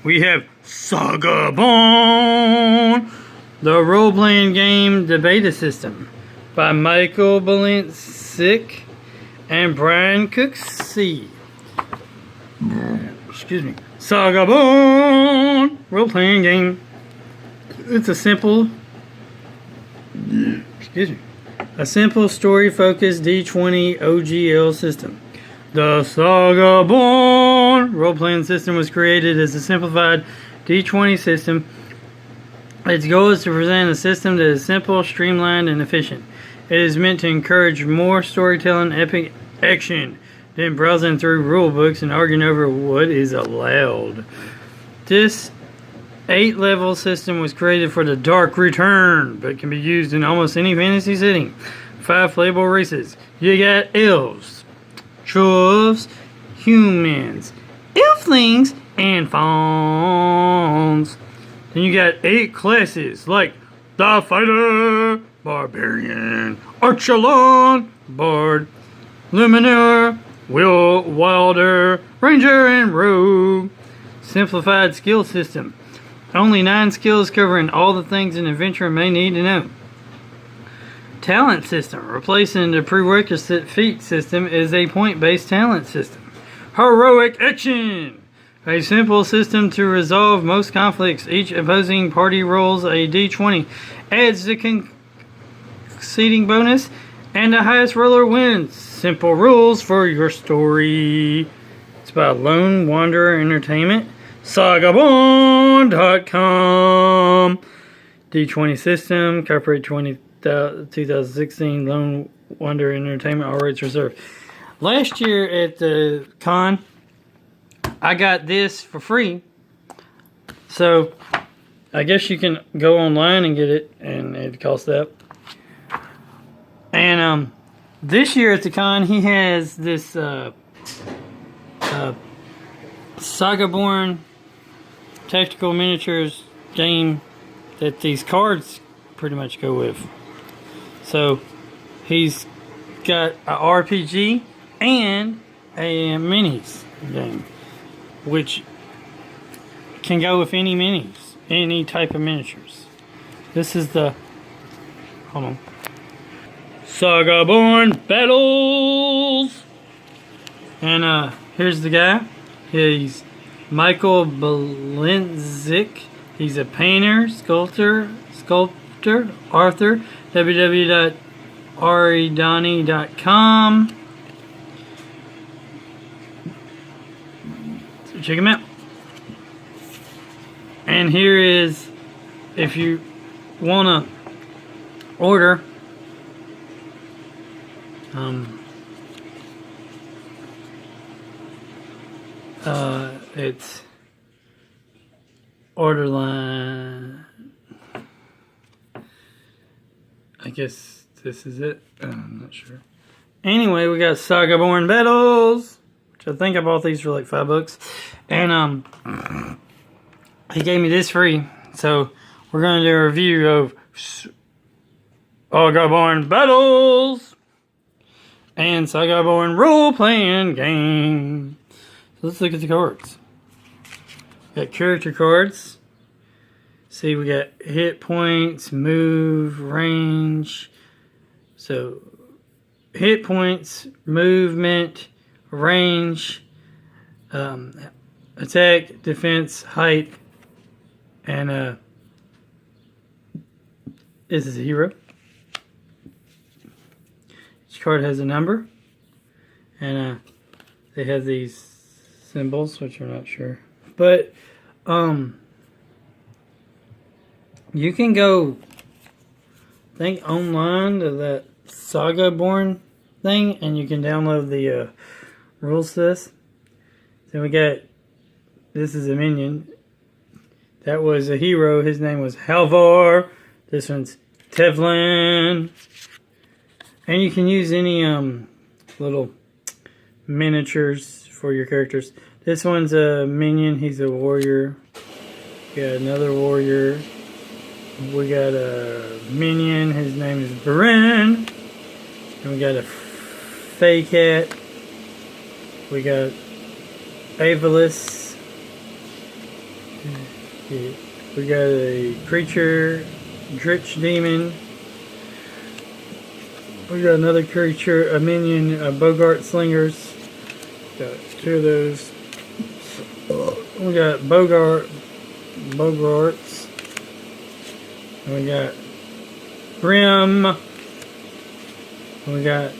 we have Saga Born, the role-playing game, the beta system, by Michael Balencic and Brian Cooksey. Excuse me. Saga Born, role-playing game. It's a simple story-focused D20 OGL system. The Saga Born role-playing system was created as a simplified D20 system. Its goal is to present a system that is simple, streamlined, and efficient. It is meant to encourage more storytelling, epic action than browsing through rule books and arguing over what is allowed. This 8-level system was created for the Dark Return, but can be used in almost any fantasy setting. 5 playable races. You got elves, trolls, humans, elflings, and fauns. Then you got 8 classes like the Fighter, Barbarian, Archelon, Bard, Luminaire, Wilder, Ranger, and Rogue. Simplified skill system. Only 9 skills covering all the things an adventurer may need to know. Talent system. Replacing the prerequisite feat system is a point-based talent system. Heroic action. A simple system to resolve most conflicts. Each opposing party rolls a d20, adds the conceding bonus, and the highest roller wins. Simple rules for your story. It's by Lone Wanderer Entertainment. SagaBorn.com. D20 system, copyright 2016, Lone Wanderer Entertainment, all rights reserved. Last year at the con, I got this for free. So, I guess you can go online and get it, and it costs that. And this year at the con, he has this Sagaborn tactical miniatures game that these cards pretty much go with. So he's got a RPG and a minis game, which can go with any minis, any type of miniatures. This is the, hold on, Sagaborn Battles. And here's the guy. He's Michael Balencic. He's a painter, sculptor, author, www.aridani.com. So check him out. And here is, if you want to order, it's order line. I guess this is it. I'm not sure. Anyway, we got Sagaborn Battles, which I think I bought these for like $5. And he gave me this free, so we're gonna do a review of Sagaborn Battles and Sagaborn role-playing game. So let's look at the cards. We got character cards. See, we got hit points, move, range. So, hit points, movement, range, attack, defense, height, and this is a hero. Each card has a number, and they have these symbols, which I'm not sure, but you can go, I think, online to that Sagaborn thing, and you can download the rules to this. Then we got, this is a minion. That was a hero. His name was Halvar. This one's Tevlin. And you can use any little miniatures for your characters. This one's a minion. He's a warrior. We got another warrior. We got a minion. His name is Beren. And we got a Fey Cat. We got Avalis. We got a creature, Dritch Demon. We got another creature, a minion, Bogart Slingers. Got two of those. We got Bogarts. And we got Grim. And we got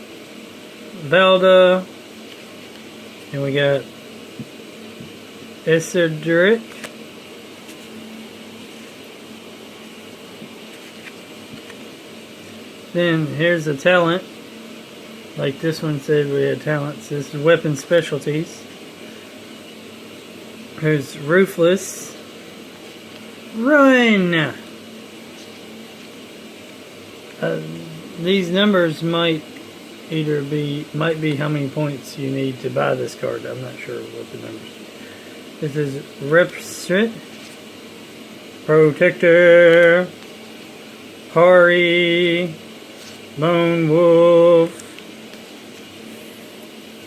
Velda. And we got Esoteric. Then here's a talent. Like this one said we had talents. This is weapon specialties. Here's Ruthless. Run! These numbers might be how many points you need to buy this card. I'm not sure what the numbers. This is Repstrit, Protector, Hari, Lone Wolf,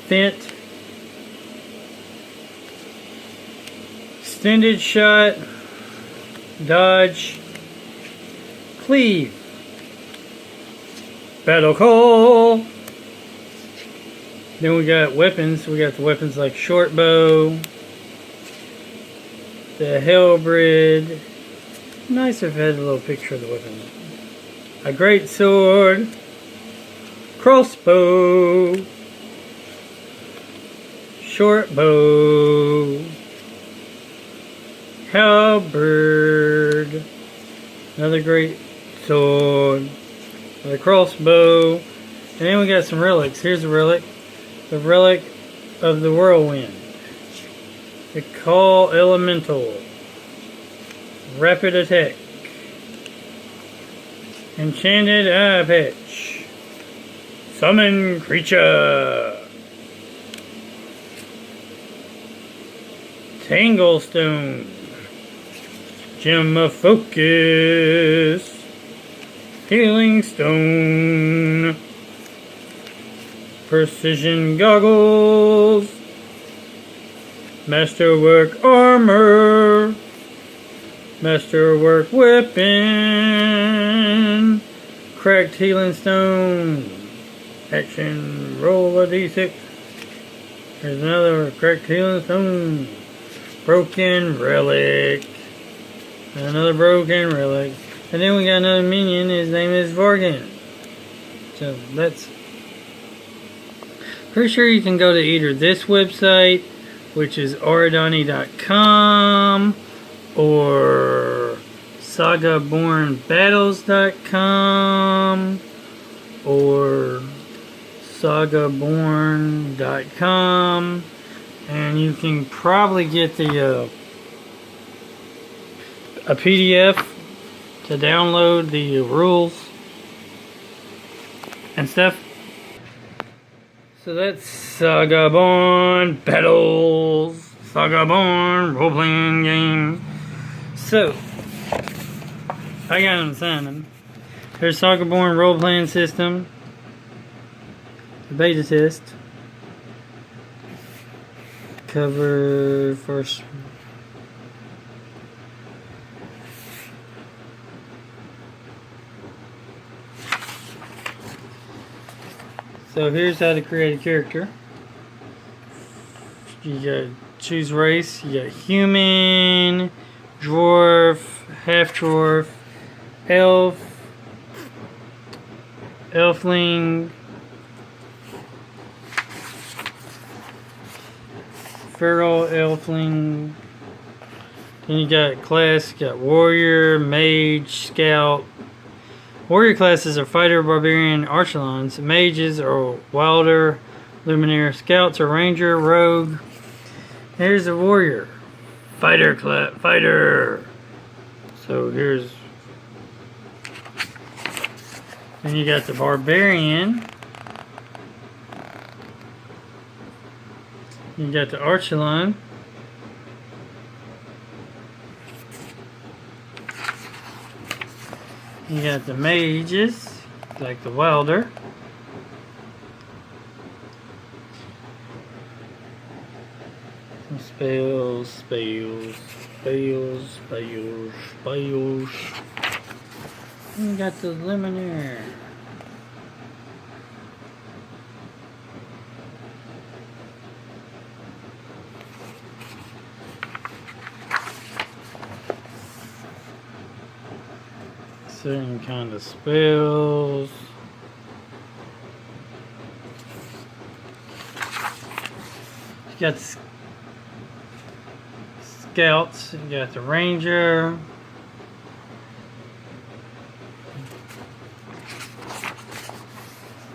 Fent, Extended Shot, Dodge, Cleave, Battle Call. Then we got weapons. We got the weapons like Short Bow, the Hellbred. Nice if it had a little picture of the weapon. A Great Sword, Crossbow, Short Bow, Halberd, another Great Sword, another Crossbow, and then we got some relics. Here's a relic, the Relic of the Whirlwind, the Call Elemental, Rapid Attack, Enchanted Eye Patch, Summon Creature, Tangle Stone, Gem of Focus, Healing Stone, Precision Goggles, Masterwork Armor, Masterwork Weapon, Cracked Healing Stone, Action Roll a D6. There's another Cracked Healing Stone, Broken Relic, another Broken Relic, and then we got another minion. His name is Vorgan. So that's pretty sure you can go to either this website, which is Aradani.com, or SagaBornBattles.com, or SagaBorn.com, and you can probably get the a PDF to download the rules and stuff. So that's Sagaborn Battles, Sagaborn role-playing game. So, I got them signed them. There's Sagaborn role-playing system, the beta test, cover first. So here's how to create a character. You gotta choose race. You got human, dwarf, half dwarf, elf, elfling, feral elfling. Then you got class. You got warrior, mage, scout. Warrior classes are fighter, barbarian, archelons. Mages are wilder, luminaire. Scouts are ranger, rogue. Here's a warrior, fighter class, fighter. So here's. Then you got the barbarian. You got the archelon. You got the mages, like the welder. Some spells. spells. You got the Luminaire. Certain kind of spells. You got the scouts, you got the ranger,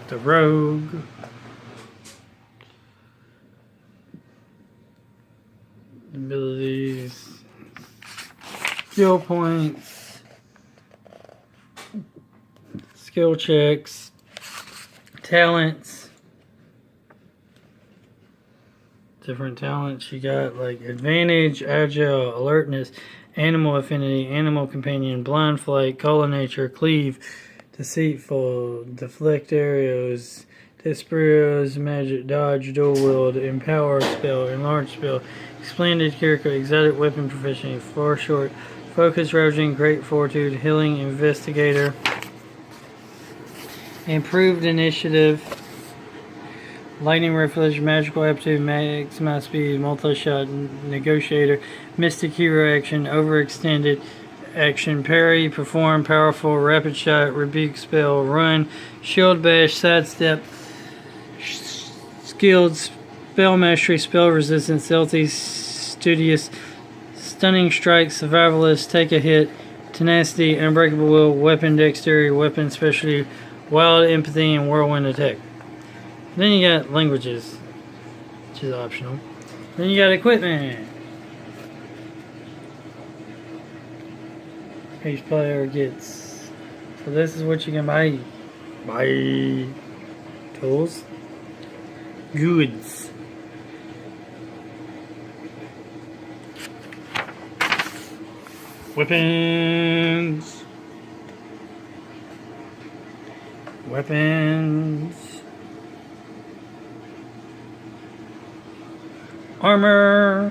the rogue, abilities, skill points, skill checks, talents. Different talents you got, like advantage, agile, alertness, animal affinity, animal companion, blind flight, color nature, cleave, deceitful, deflect arrows, desperados, magic, dodge, dual wield, empower spell, enlarge spell, splendid character, exotic weapon proficiency, far short, focus, ravaging, great fortitude, healing, investigator, improved initiative, lightning reflection, magical aptitude, maximize speed, multi-shot, negotiator, mystic hero action, overextended action, parry, perform, powerful, rapid shot, rebuke spell, run, shield bash, sidestep, skilled, spell mastery, spell resistance, stealthy, studious, stunning strike, survivalist, take a hit, tenacity, unbreakable will, weapon dexterity, weapon specialty, wild empathy, and whirlwind attack. Then you got languages, which is optional. Then you got equipment. Each player gets. So this is what you can buy. Buy tools, goods, weapons, armor,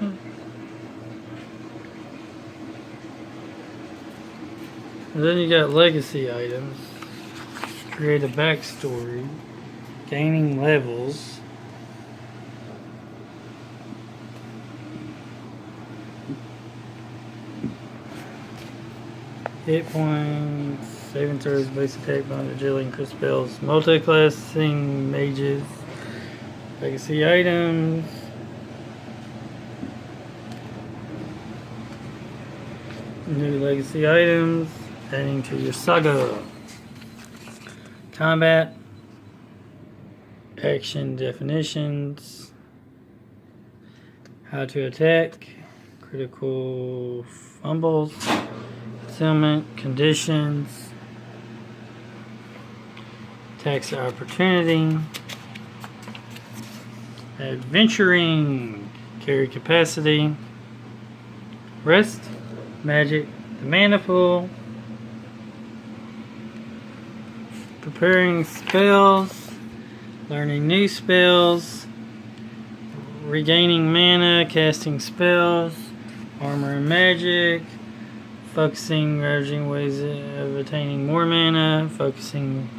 and then you got legacy items. Create a backstory, gaining levels, hit points, saving throws, base attack, bond, agility, and crit spells, multi-classing mages, legacy items. New legacy items, adding to your saga. Combat, action definitions, how to attack, critical fumbles, concealment, conditions, attacks of opportunity, adventuring, carry capacity, rest, magic, the mana pool, preparing spells, learning new spells, regaining mana, casting spells, armor and magic, focusing, ravaging ways of attaining more mana, focusing,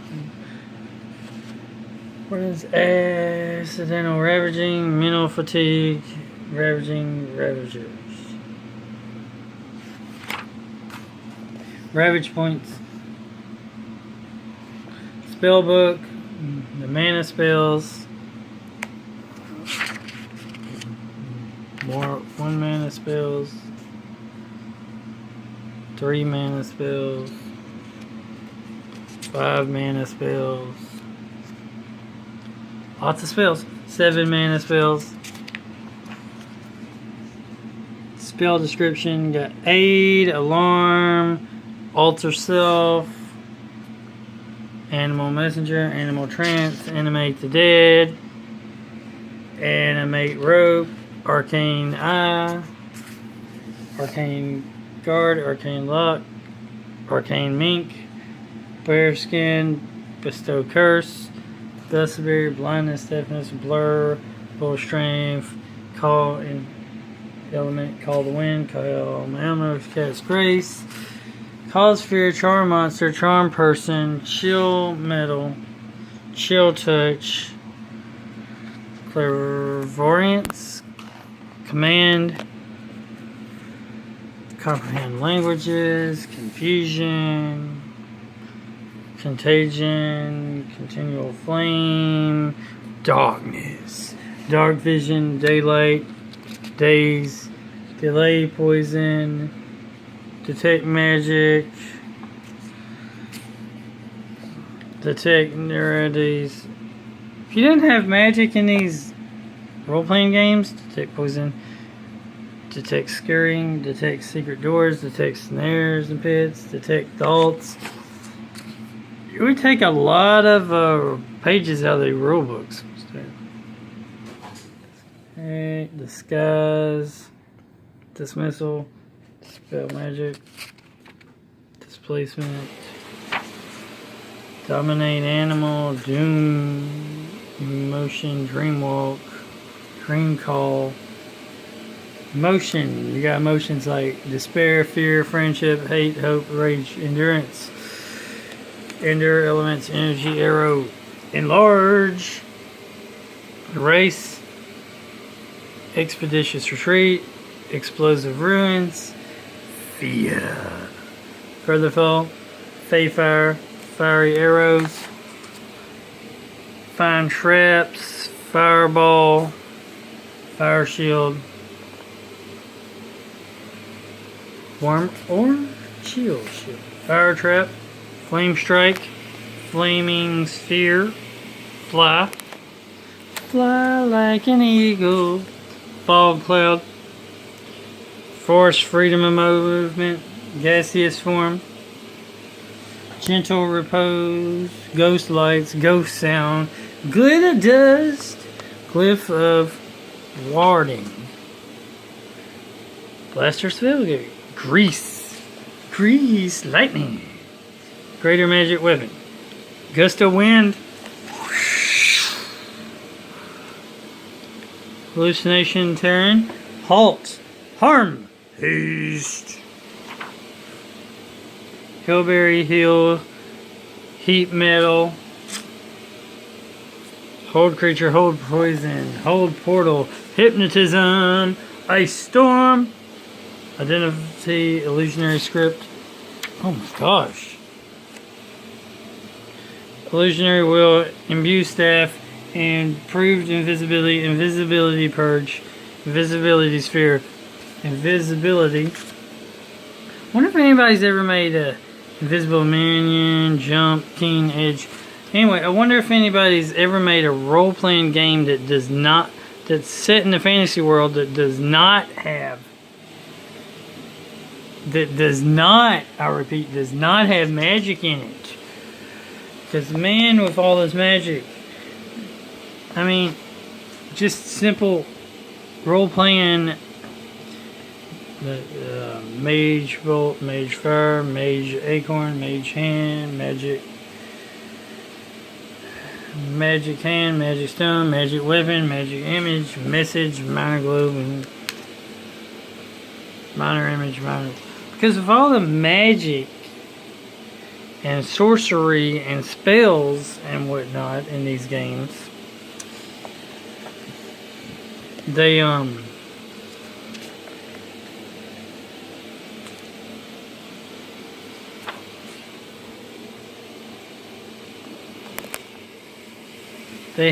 what is accidental ravaging, mental fatigue, ravaging, ravagers. Ravage points, spell book, the mana spells, more 1 mana spells, 3 mana spells, 5 mana spells, lots of spells, 7 mana spells. Spell description, got aid, alarm, alter self, animal messenger, animal trance, animate the dead, animate rope, arcane eye, arcane guard, arcane lock, arcane mink, bear skin, bestow curse, dustberry, blindness, deafness, blur, full strength, call in element, call the wind, call Malmo, cast grace, cause fear, charm monster, charm person, chill metal, chill touch, clairvoyance, command, comprehend languages, confusion, contagion, continual flame, darkness, dark vision, daylight, daze, delay, poison, detect magic, detect neurities. If you didn't have magic in these role-playing games, detect poison, detect scaring, detect secret doors, detect snares and pits, detect thoughts. It would take a lot of pages out of the rule books. Okay, disguise, dismissal, spell magic, displacement, dominate animal, doom, emotion, dream walk, dream call. Emotion, you got emotions like despair, fear, friendship, hate, hope, rage, endurance. Endure elements, energy, arrow, enlarge, erase, expeditious retreat, explosive ruins, fear, further fall, fey fire, fiery arrows, fine traps, fireball, fire shield, warm or chill shield, fire trap, flame strike, flaming sphere, fly, fly like an eagle, fog cloud, force freedom of movement, gaseous form, gentle repose, ghost lights, ghost sound, glitter dust, glyph of warding, blaster spellgate, grease, lightning, greater magic weapon, gust of wind, hallucination terrain, halt, harm, haste, hillberry hill, heat metal, hold creature, hold poison, hold portal, hypnotism, ice storm, identity, illusionary script. Oh my gosh. Illusionary will, imbue staff, improved invisibility, invisibility purge, invisibility sphere, invisibility. I wonder if anybody's ever made a invisible minion, jump, keen edge. Anyway, I wonder if anybody's ever made a role-playing game that does not, that's set in the fantasy world that does not have, I repeat, does not have magic in it. Because man, with all this magic, I mean, just simple role-playing, mage bolt, mage fire, mage acorn, mage hand, magic hand, magic stone, magic weapon, magic image, message, minor globe, and minor image, minor. Because of all the magic and sorcery and spells and whatnot in these games, they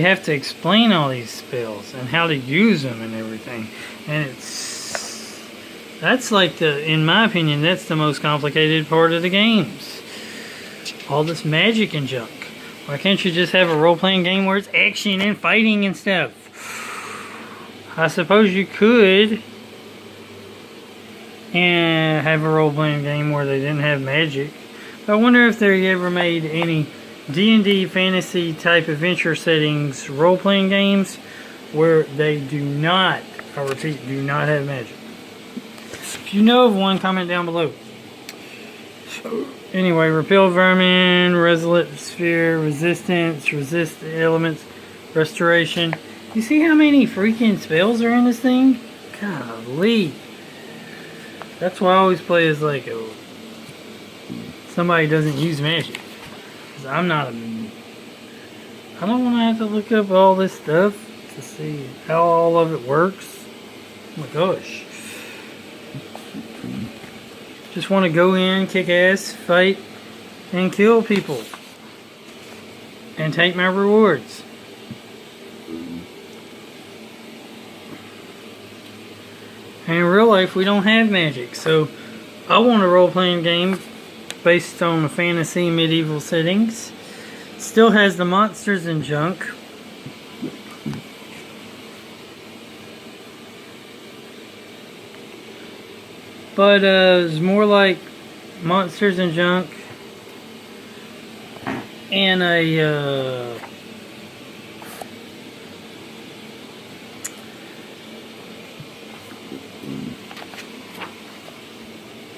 have to explain all these spells and how to use them and everything, and that's like in my opinion, that's the most complicated part of the games. All this magic and junk. Why can't you just have a role-playing game where it's action and fighting and stuff? I suppose you could and have a role-playing game where they didn't have magic. But I wonder if they ever made any D&D fantasy type adventure settings role-playing games where they do not, I repeat, do not have magic. If you know of one, comment down below. So, anyway, repel vermin, resolute sphere, resistance, resist elements, restoration. You see how many freaking spells are in this thing? Golly. That's why I always play as like somebody who doesn't use magic. 'Cause I'm not a... I don't want to have to look up all this stuff to see how all of it works. Oh my gosh. Just want to go in, kick ass, fight, and kill people. And take my rewards. And in real life, we don't have magic. So, I want a role-playing game based on the fantasy medieval settings. Still has the monsters and junk. But it's more like monsters and junk and a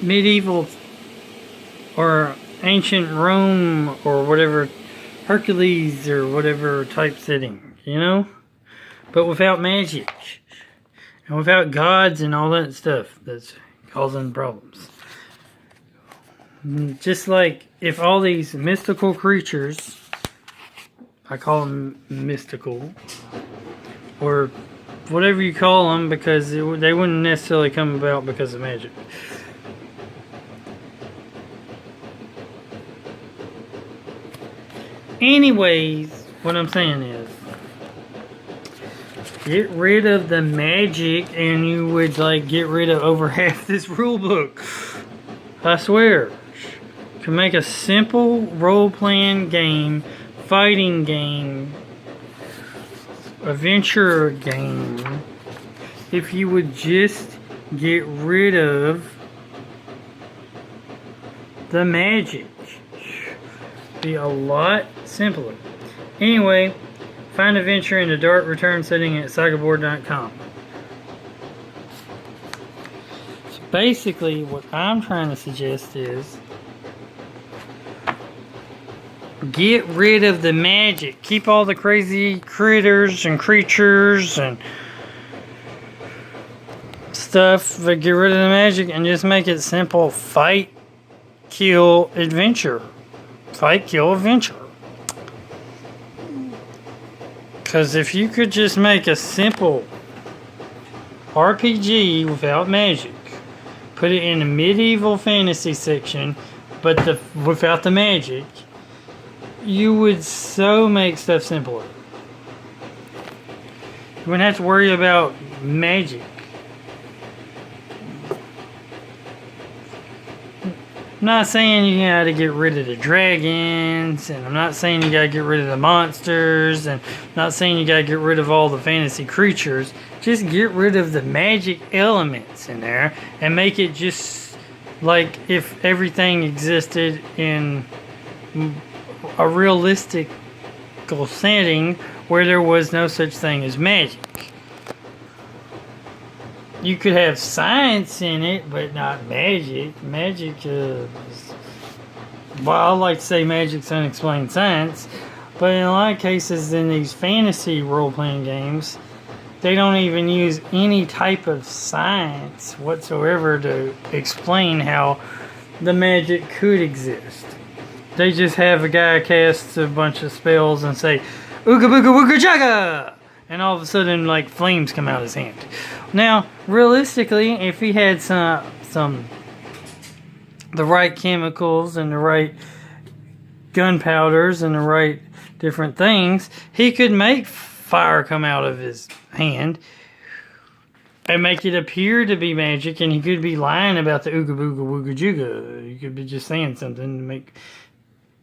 medieval or ancient Rome or whatever, Hercules or whatever type setting, you know? But without magic and without gods and all that stuff that's causing problems. Just like if all these mystical creatures, I call them mystical, or whatever you call them, because they wouldn't necessarily come about because of magic. Anyways, what I'm saying is, get rid of the magic and you would like get rid of over half this rule book. I swear. You can make a simple role-playing game, fighting game, adventure game, if you would just get rid of the magic. Be a lot simpler. Anyway, find adventure in the dark return setting at sagaboard.com. So basically, what I'm trying to suggest is get rid of the magic. Keep all the crazy critters and creatures and stuff, but get rid of the magic and just make it simple. Fight, kill, adventure. Fight, kill, adventure. Because if you could just make a simple RPG without magic, put it in the medieval fantasy section, but without the magic, you would so make stuff simpler. You wouldn't have to worry about magic. I'm not saying you gotta get rid of the dragons, and I'm not saying you gotta get rid of the monsters, and I'm not saying you gotta get rid of all the fantasy creatures. Just get rid of the magic elements in there and make it just like if everything existed in a realistic setting where there was no such thing as magic. You could have science in it, but not magic. Magic is... Well, I like to say magic's unexplained science. But in a lot of cases in these fantasy role-playing games, they don't even use any type of science whatsoever to explain how the magic could exist. They just have a guy cast a bunch of spells and say, Ooga booga wooga jaga! And all of a sudden, like, flames come out of his hand. Now, realistically, if he had the right chemicals and the right gunpowders and the right different things, he could make fire come out of his hand and make it appear to be magic, and he could be lying about the ooga booga wooga juga. He could be just saying something to make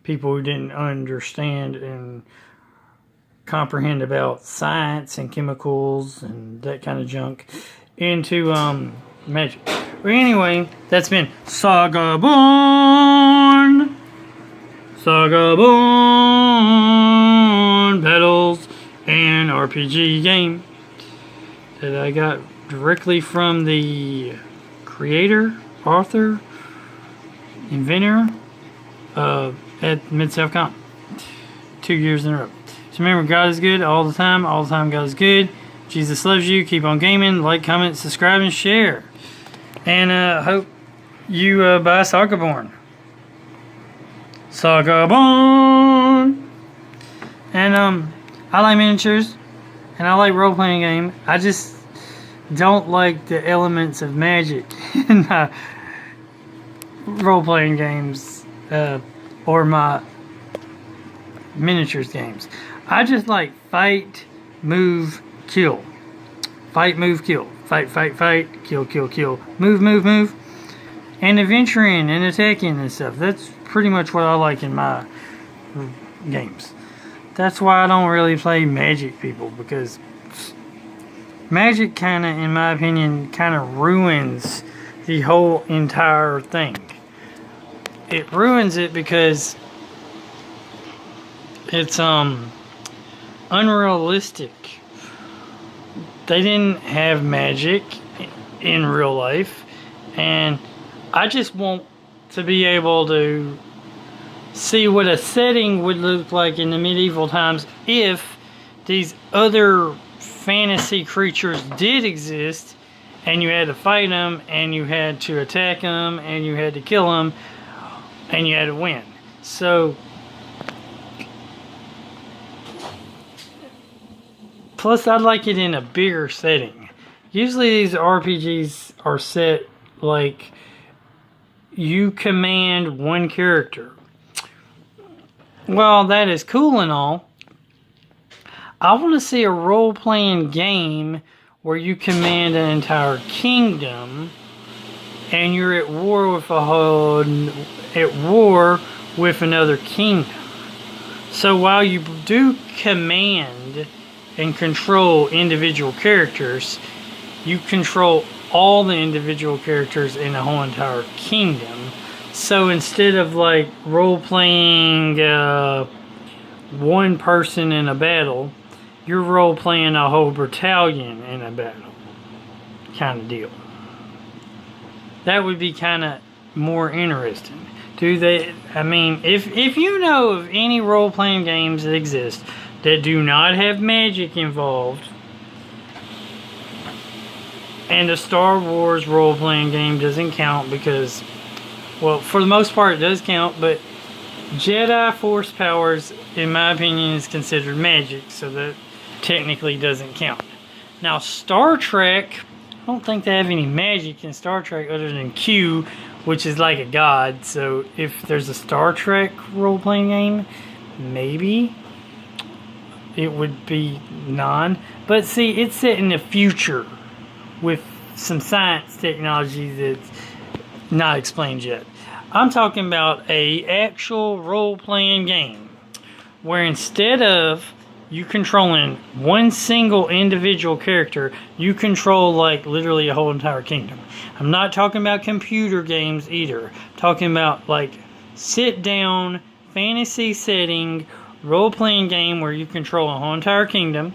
people who didn't understand and comprehend about science and chemicals and that kind of junk into magic. But anyway, that's been Saga Born! Saga Born! Pedals and RPG game that I got directly from the creator, author, inventor at Mid-South Con. 2 years in a row. So remember, God is good all the time. All the time, God is good. Jesus loves you. Keep on gaming. Like, comment, subscribe, and share. And hope you buy Saga Born. Saga Born! And I like miniatures. And I like role-playing game. I just don't like the elements of magic in my role-playing games or my miniatures games. I just like fight, move, kill. Fight, move, kill. Fight, fight, fight. Kill, kill, kill. Move, move, move. And adventuring and attacking and stuff. That's pretty much what I like in my games. That's why I don't really play Magic, people, because Magic kind of, in my opinion, kind of ruins the whole entire thing. It ruins it because it's unrealistic. They didn't have magic in real life, and I just want to be able to see what a setting would look like in the medieval times if these other fantasy creatures did exist, and you had to fight them, and you had to attack them, and you had to kill them, and you had to win. So, plus I'd like it in a bigger setting. Usually these RPGs are set like you command one character. Well, that is cool and all. I want to see a role-playing game where you command an entire kingdom and you're at war with another kingdom. So while you do command and control individual characters, you control all the individual characters in the whole entire kingdom. So instead of like role-playing one person in a battle, you're role-playing a whole battalion in a battle kind of deal. That would be kind of more interesting. I mean, if you know of any role-playing games that exist that do not have magic involved, and the Star Wars role-playing game doesn't count because, well, for the most part it does count, but Jedi Force powers, in my opinion, is considered magic, so that technically doesn't count. Now, Star Trek, I don't think they have any magic in Star Trek other than Q, which is like a god, so if there's a Star Trek role-playing game, maybe it would be non. But see, it's set in the future with some science technology that's not explained yet. I'm talking about a actual role-playing game where instead of you controlling one single individual character, you control like literally a whole entire kingdom. I'm not talking about computer games either. I'm talking about like sit down fantasy setting role-playing game where you control a whole entire kingdom.